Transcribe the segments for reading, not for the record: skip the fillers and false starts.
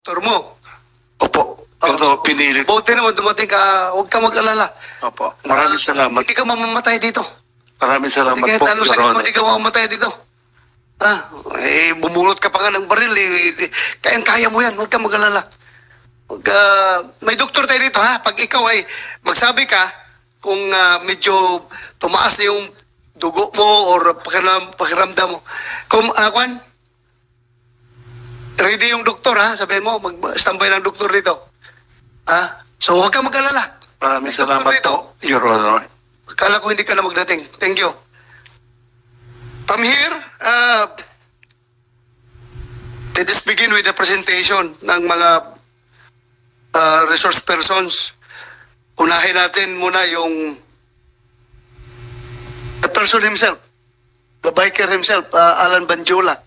doktor mo. Opo. Pero pinili ko. Buti naman dumating ka, huwag ka mag-alala. Opo. Maraming salamat. Hindi ka mamamatay dito. Maraming salamat Kahit po, ano Your sakit mo, Honor. hindi ka mamamatay dito. Bumulot ka pa nga ng baril. Kaya mo yan, huwag ka mag-alala. May doktor tayo dito, ha? Pag ikaw ay magsabi ka, kung medyo tumaas na yung dugo mo or pakiramdam mo. Kung, Kwan, ready yung doktor, ha? Sabihin mo, mag-standby ng doktor dito. So, huwag ka mag-alala. Maraming May doktor salamat dito. po, Your Honor. Akala ko hindi ka na magdating. Thank you. From here, let us begin with the presentation ng mga resource persons. Unahin natin muna yung the person himself, the biker himself, Alan Banjola.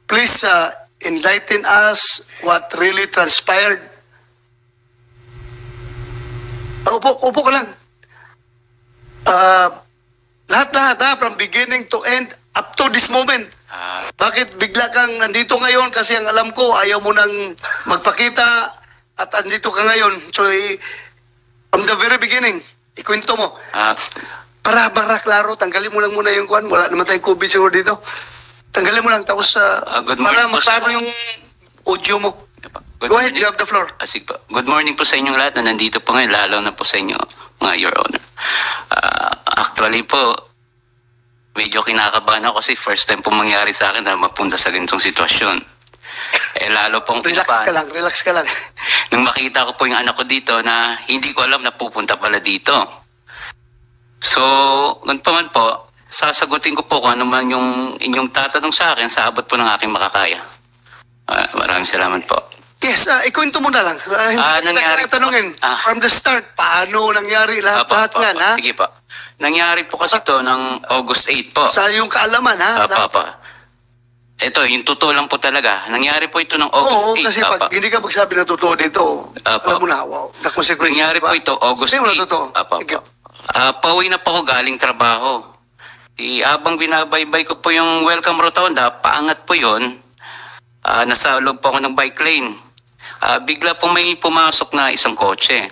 Please enlighten us what really transpired. Upo ka lang. Lahat, from beginning to end, up to this moment. Bakit bigla kang nandito ngayon? Kasi ang alam ko, ayaw mo nang magpakita at andito ka ngayon. So, from the very beginning, ikwento mo. Para klaro, tanggalin mo lang muna yung kwan. Wala naman tayong COVID siguro dito. Tanggalin mo lang, tapos good morning para maklaro yung audio mo. Go ahead, you have the floor. Sige po. Good morning po sa inyong lahat na nandito po ngayon, lalo na po sa inyo, mga Your Honor. Actually po, medyo kinakabahan ako kasi first time po mangyari sa akin na mapunta sa ganitong sitwasyon. Lalo pong Relax ka lang. Nung makita ko po yung anak ko dito na hindi ko alam na pupunta pala dito. So, ganun pa man po, sasagutin ko po kung ano man yung inyong tatanong sa akin sa abot po ng aking makakaya. Maraming salamat po. Yes, ikwento mo na lang. Nangyari Hindi tanungin. From the start, paano nangyari lahat nga, ha? Sige po. Nangyari po kasi to ng August 8 po. Sa yung kaalaman, ha? Ito, yung totoo lang po talaga. Nangyari po ito ng August 8. Kasi pag hindi ka magsabi ng totoo dito, alam mo na, wow, the consequences. Nangyari po ito August 8. Sabi mo na totoo. Pauwi na po ako galing trabaho. Habang binabaybay ko po yung Welcome Rotonda, paangat po yun. Nasa loob po ako ng bike lane. Bigla po may pumasok na isang kotse.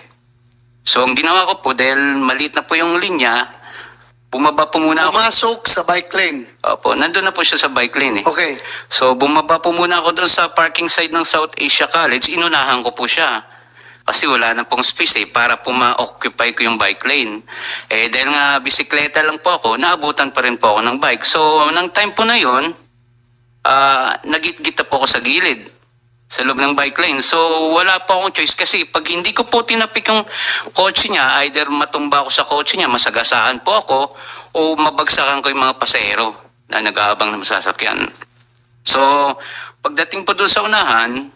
So, ang ginawa ko po, dahil maliit na po yung linya, bumaba po muna ako. Pumasok sa bike lane? Opo, nandun na po siya sa bike lane. Okay. So, bumaba po muna ako doon sa parking side ng South Asia College. Inunahan ko po siya. Kasi wala na pong space para po ma-occupy ko yung bike lane. Dahil nga bisikleta lang po ako, naabutan pa rin po ako ng bike. So, nang time po na yun, nagit-git na po ako sa gilid sa loob ng bike lane. So, wala po akong choice kasi pag hindi ko po tinapik yung kotse niya, either matumba ako sa kotse niya, masagasaan po ako, o mabagsakan ko yung mga pasahero na nag-aabang na masasakyan. So, pagdating po doon sa unahan,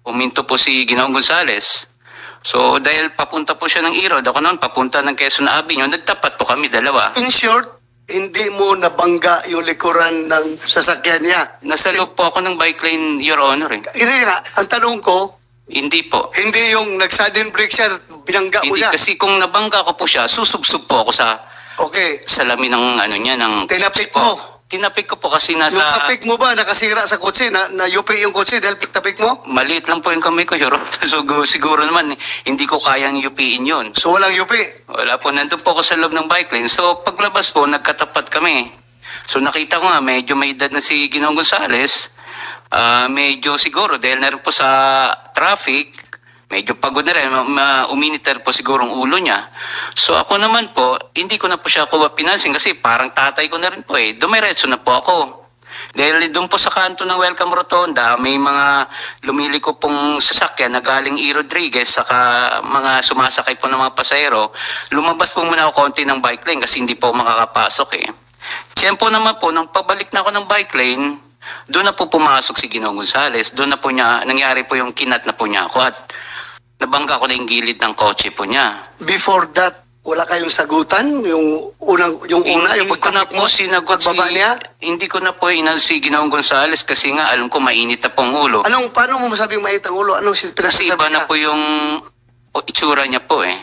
uminto po si Ginoong Gonzales. So, dahil papunta po siya ng Irod, ako noon papunta ng Quezon Avenue, nagtapat po kami dalawa. In short, hindi mo nabangga yung likuran ng sasakyan niya. Nasa loob po ako ng bike lane, Your Honor. Hindi nga, ang tanong ko, Hindi po. hindi yung nag-sudden brake siya, binangga mo Hindi siya. kasi kung nabangga ko po siya, susubsub po ako sa Okay. salamin ng ano niya, ng Tinapik kotse po. mo? Tinapik ko po kasi Yung nasa... tapik mo ba, nakasira sa kotse, na-yupi yung kotse dahil tapik mo? Maliit lang po yung kamay ko, Your Honor. So, siguro naman, hindi ko kayang yupiin yun. So walang yupi. Wala po, nandun po ako sa loob ng bike lane. So, paglabas po, nagkatapat kami. So, nakita ko nga, medyo may edad na si Ginoong Gonzales. Medyo siguro, dahil na rin po sa traffic, medyo pagod na rin, uminiter po siguro ang ulo niya. So, ako naman po, hindi ko na po siya pinansin kasi parang tatay ko na rin po eh. Dumiretso na po ako. Dahil doon po sa kanto ng Welcome Rotonda, may mga lumiliko pong sasakyan na galing E. Rodriguez, saka mga sumasakay po ng mga pasahero. Lumabas po muna ako konti ng bike lane kasi hindi po makakapasok eh. Siyempre naman po, nang pabalik na ako ng bike lane, doon na po pumasok si Ginoong Gonzales. Doon na po niya, nangyari po yung kinat na po niya ako at nabangga ko na yung gilid ng kotse po niya. Before that, wala kayong sagutan? Yung una, yung Hindi ko na po sinagot niya? Hindi ko na po inal si Ginoong Gonzales kasi nga alam ko mainit na pong ulo. Paano mo masabing mainit ang ulo? Anong Kasi pinasasabi iba niya? na po yung itsura niya po eh.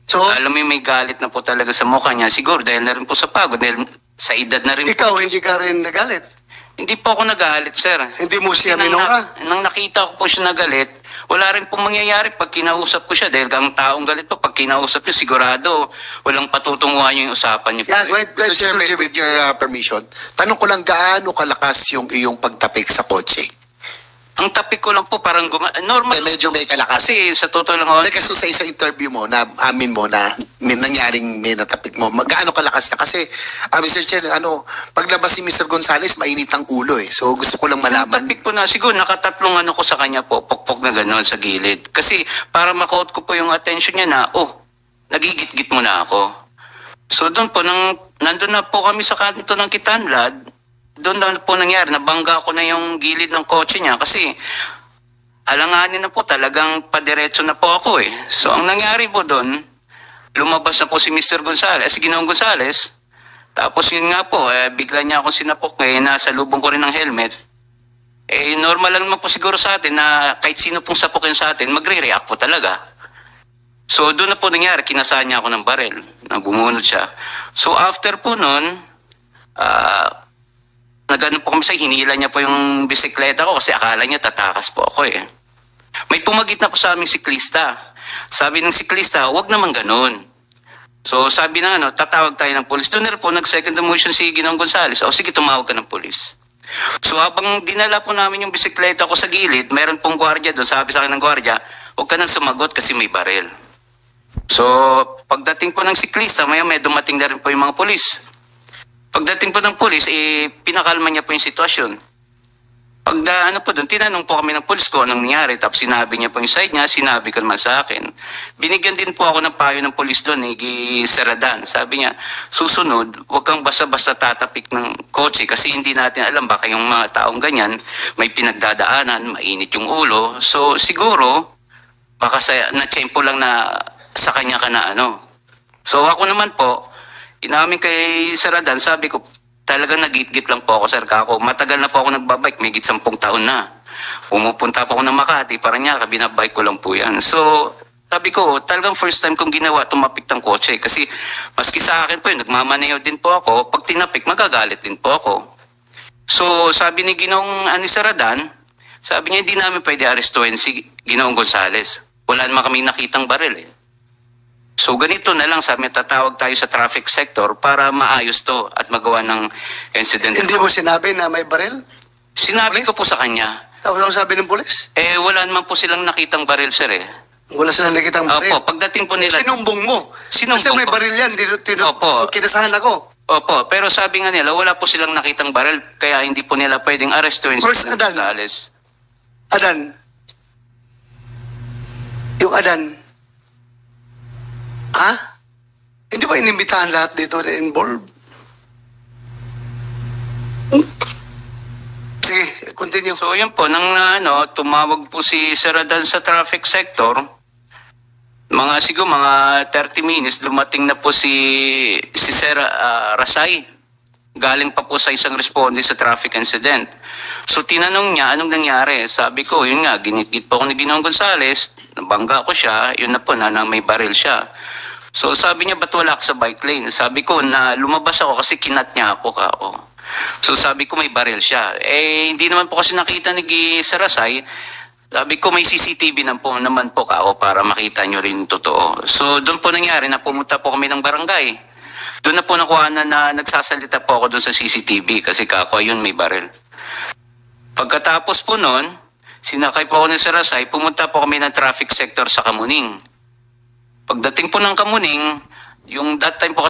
So, Alam mo may galit na po talaga sa mukha niya. Siguro dahil na rin po sa pagod, dahil sa edad na rin ikaw po. hindi ka rin nagalit? Hindi po ako nagalit, sir. Hindi mo siya Kasi minura? nang nakita ko po siya nagalit, wala rin pong mangyayari pag kinausap ko siya. Dahil ang taong galit po, pag kinausap niyo, sigurado, walang patutunguhan yung usapan niyo. Yeah, wait, Mr. Chairman, with your permission, tanong ko lang gaano kalakas yung iyong pagtapik sa kotse? Ang tapik ko lang po parang normal. Medyo may kalakas. Kasi sa totoo lang, Hindi, kasi sa isang interview mo, na amin mo na may nangyaring may natapik mo, gaano kalakas na? Kasi, Mr. Chair, paglabas ni Mr. Gonzales, mainit ang ulo eh. So, gusto ko lang ang malaman. tapik ko na, siguro nakatatlong ko sa kanya po, pokpok na gano'n sa gilid. Kasi para makauot ko po yung attention niya na, nagigit-git mo na ako. So doon po, nandun na po kami sa kanto ng Kitanlad, doon na po nangyari, nabangga ko na yung gilid ng kotse niya kasi alanganin na po, talagang padiretso na po ako eh. So ang nangyari po doon, lumabas na po si Mr. Gonzales, si Ginoong Gonzales, tapos yun nga po, bigla niya ako sinapok nasa lubong ko rin ng helmet. Normal lang naman po siguro sa atin na kahit sino pong sapokin sa atin, magre-react po talaga. So doon na po nangyari, kinasaan niya ako ng barel, na bumunod siya. So after po noon, nagano po kami sa hinila niya po yung bisikleta ko kasi akala niya tatakas po ako eh. May pumagit na po sa aming siklista. Sabi ng siklista, wag naman ganun. So sabi na tatawag tayo ng polis. Doon na po nag-second motion si Ginoong Gonzales. O sige, tumawag ka ng polis. So habang dinala po namin yung bisikleta ko sa gilid, mayroon pong gwardiya doon. Sabi sa akin ng gwardiya, huwag ka nang sumagot kasi may barel. So pagdating po ng siklista, may dumating na rin po yung mga polis. Pagdating po ng polis, pinakalma niya po yung sitwasyon. Po doon, tinanong po kami ng polis ko anong nangyari. Tapos sinabi niya po yung side niya, sinabi ko naman sa akin. Binigyan din po ako ng payo ng polis doon, ni Saradan. Sabi niya, susunod, huwag kang basta-basta tatapik ng kotse kasi hindi natin alam baka yung mga taong ganyan, may pinagdadaanan, mainit yung ulo. So siguro, baka na-tsempo lang na sa kanya ka na So ako naman po, inamin kay Saradan, sabi ko, talagang nagit-git lang po ako, sir. Kako, matagal na po ako nagbabike, may 10 taon na. Pumupunta po ako ng Makati, Paranaque, binabike ko lang po yan. So, sabi ko, talagang first time kong ginawa, tumapik ng kotse. Kasi, maski sa akin po yun, nagmamaneho din po ako. Pag tinapik, magagalit din po ako. So, sabi ni Ginoong Saradan, sabi niya, hindi namin pwede arestuhin si Ginoong Gonzales. Wala naman kaming nakitang baril eh. So ganito na lang, sabi tatawag tayo sa traffic sector para maayos to at magawa ng incident. Hindi mo sinabi na may baril? Sinabi ko po sa kanya. Tapos ang sabi ng polis? Wala naman po silang nakitang baril, sir eh. Wala silang nakitang baril? Opo, pagdating po nila. Sinumbong mo? Sinumbong Kasi may ko. baril yan, Opo. kinasahan ako. Opo, pero sabi nga nila, wala po silang nakitang baril, kaya hindi po nila pwedeng arestuin First, si Adan. Gonzales. Adan. Yung Adan. Hindi ba inimbitahan lahat dito na involved? Sige, continue. So yun po, nang tumawag po si Saradan sa traffic sector, siguro mga 30 minutes, dumating na po si Sir Rasay. Galing pa po sa isang responde sa traffic incident. So tinanong niya, anong nangyari? Sabi ko, yun nga, ginit-git po ako ni Ginoong Gonzales, nabangga ko siya, yun na po, na may baril siya. So sabi niya, ba't wala ka sa bike lane? Sabi ko, na lumabas ako kasi kinat niya ako kako. So sabi ko, may baril siya. Hindi naman po kasi nakita ni Sarasay. Sabi ko, may CCTV naman po kako para makita nyo rin totoo. So doon po nangyari na pumunta po kami ng barangay. Doon na po nakuha na nagsasalita po ako doon sa CCTV kasi kako, yun may baril. Pagkatapos po noon, sinakay po ako ng Sarasay, pumunta po kami ng traffic sector sa Kamuning. Pagdating po ng Kamuning, yung that time po